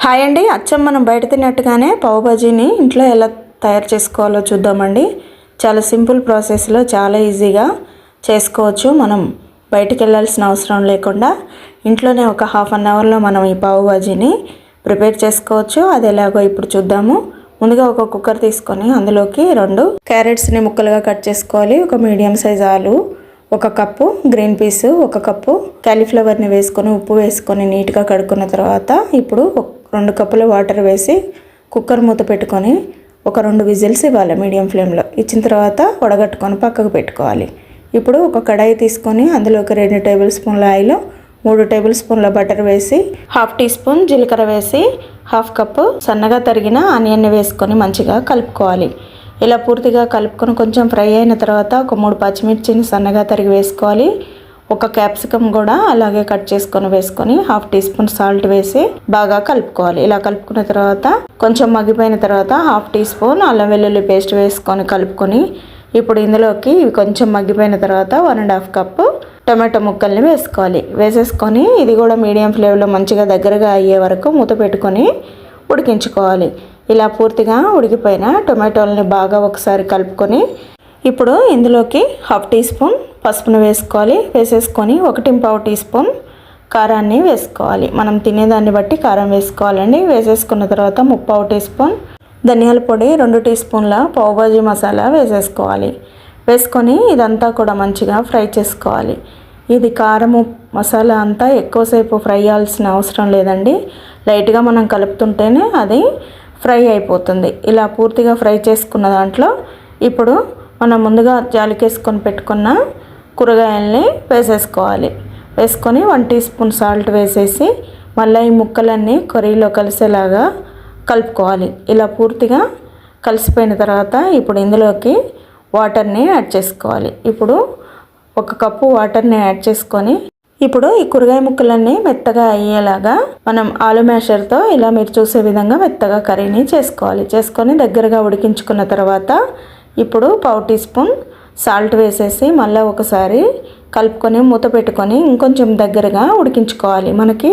Hi అండి, అచ్చం మనం బయట తిన్నట్టుగానే పావు బాజీని ఇంట్లో ఎలా తయారు చేసుకోవాలో చూద్దామండి. చాలా సింపుల్ ప్రాసెస్లో చాలా ఈజీగా చేసుకోవచ్చు. మనం బయటికి వెళ్ళాల్సిన అవసరం లేకుండా ఇంట్లోనే ఒక హాఫ్ అన్ అవర్లో మనం ఈ పావు బాజీని ప్రిపేర్ చేసుకోవచ్చు. అది ఎలాగో ఇప్పుడు చూద్దాము. ముందుగా ఒక కుక్కర్ తీసుకొని అందులోకి 2 క్యారెట్స్ని ముక్కలుగా కట్ చేసుకోవాలి. ఒక మీడియం సైజ్ ఆలు, 1 కప్పు గ్రీన్ పీస్, 1 కప్పు కాలీఫ్లవర్ని వేసుకొని ఉప్పు వేసుకొని నీట్గా కడుక్కున్న తర్వాత ఇప్పుడు 2 కప్పుల వాటర్ వేసి కుక్కర్ మూత పెట్టుకొని ఒక 2 విజిల్స్ ఇవ్వాలి మీడియం ఫ్లేమ్లో. ఇచ్చిన తర్వాత వడగట్టుకొని పక్కకు పెట్టుకోవాలి. ఇప్పుడు ఒక కడాయి తీసుకొని అందులోకి 2 టేబుల్ స్పూన్ల ఆయిల్, 3 టేబుల్ స్పూన్ల బటర్ వేసి, హాఫ్ టీ స్పూన్ జీలకర్ర వేసి, హాఫ్ కప్పు సన్నగా తరిగిన ఆనియన్ని వేసుకొని మంచిగా కలుపుకోవాలి. ఇలా పూర్తిగా కలుపుకొని కొంచెం ఫ్రై అయిన తర్వాత ఒక 3 పచ్చిమిర్చిని సన్నగా తరిగి వేసుకోవాలి. 1 క్యాప్సికమ్ కూడా అలాగే కట్ చేసుకొని వేసుకొని హాఫ్ టీ స్పూన్ సాల్ట్ వేసి బాగా కలుపుకోవాలి. ఇలా కలుపుకున్న తర్వాత కొంచెం మగ్గిపోయిన తర్వాత హాఫ్ టీ స్పూన్ అల్లం వెల్లుల్లి పేస్ట్ వేసుకొని కలుపుకొని ఇప్పుడు ఇందులోకి ఇవి కొంచెం మగ్గిపోయిన తర్వాత 1.5 కప్పు టమాటో ముక్కల్ని వేసుకోవాలి. వేసేసుకొని ఇది కూడా మీడియం ఫ్లేమ్లో మంచిగా దగ్గరగా అయ్యే వరకు మూత పెట్టుకొని ఉడికించుకోవాలి. ఇలా పూర్తిగా ఉడికిపోయిన టొమాటోలని బాగా ఒకసారి కలుపుకొని ఇప్పుడు ఇందులోకి హాఫ్ టీ స్పూన్ పసుపును వేసుకోవాలి. వేసేసుకొని 1.5 టీ స్పూన్ కారాన్ని వేసుకోవాలి. మనం తినేదాన్ని బట్టి కారం వేసుకోవాలండి. వేసేసుకున్న తర్వాత 3/4 టీ స్పూన్ ధనియాల పొడి, 2 టీ స్పూన్ల పావు బాజీ మసాలా వేసేసుకోవాలి. వేసుకొని ఇదంతా కూడా మంచిగా ఫ్రై చేసుకోవాలి. ఇది కారము మసాలా అంతా ఎక్కువసేపు ఫ్రై చేయాల్సిన అవసరం లేదండి. లైట్గా మనం కలుపుతుంటేనే అది ఫ్రై అయిపోతుంది. ఇలా పూర్తిగా ఫ్రై చేసుకున్న దాంట్లో ఇప్పుడు మనం ముందుగా జాలికేసుకొని పెట్టుకున్న కూరగాయల్ని వేసేసుకోవాలి. వేసుకొని 1 టీ స్పూన్ సాల్ట్ వేసేసి మళ్ళీ ఈ ముక్కలన్నీ కర్రీలో కలిసేలాగా కలుపుకోవాలి. ఇలా పూర్తిగా కలిసిపోయిన తర్వాత ఇప్పుడు ఇందులోకి వాటర్ని యాడ్ చేసుకోవాలి. ఇప్పుడు 1 కప్పు వాటర్ని యాడ్ చేసుకొని ఇప్పుడు ఈ కూరగాయ ముక్కలన్నీ మెత్తగా అయ్యేలాగా మనం ఆలు మ్యాషర్తో ఇలా మీరు చూసే విధంగా మెత్తగా కర్రీని చేసుకోవాలి. చేసుకొని దగ్గరగా ఉడికించుకున్న తర్వాత ఇప్పుడు 1/4 టీ స్పూన్ సాల్ట్ వేసేసి మళ్ళీ ఒకసారి కలుపుకొని మూత పెట్టుకొని ఇంకొంచెం దగ్గరగా ఉడికించుకోవాలి. మనకి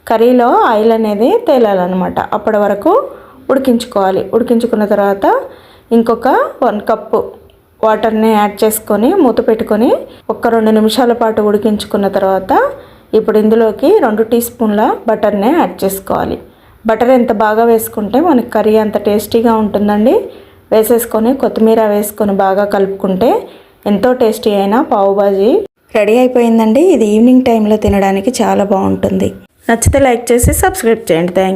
కర్రీలో ఆయిల్ అనేది తేలాలన్నమాట. అప్పటి వరకు ఉడికించుకోవాలి. ఉడికించుకున్న తర్వాత ఇంకొక 1 కప్పు వాటర్ని యాడ్ చేసుకొని మూత పెట్టుకొని 1-2 నిమిషాల పాటు ఉడికించుకున్న తర్వాత ఇప్పుడు ఇందులోకి 2 టీ స్పూన్ల బటర్ని యాడ్ చేసుకోవాలి. బటర్ ఎంత బాగా వేసుకుంటే మనకి కర్రీ అంత టేస్టీగా ఉంటుందండి. వేసేసుకొని కొత్తిమీర వేసుకొని బాగా కలుపుకుంటే ఎంతో టేస్టీ అయిన పావు బాజీ రెడీ అయిపోయిందండి. ఇది ఈవినింగ్ టైంలో తినడానికి చాలా బాగుంటుంది. నచ్చితే లైక్ చేసి సబ్స్క్రైబ్ చేయండి. Thank you.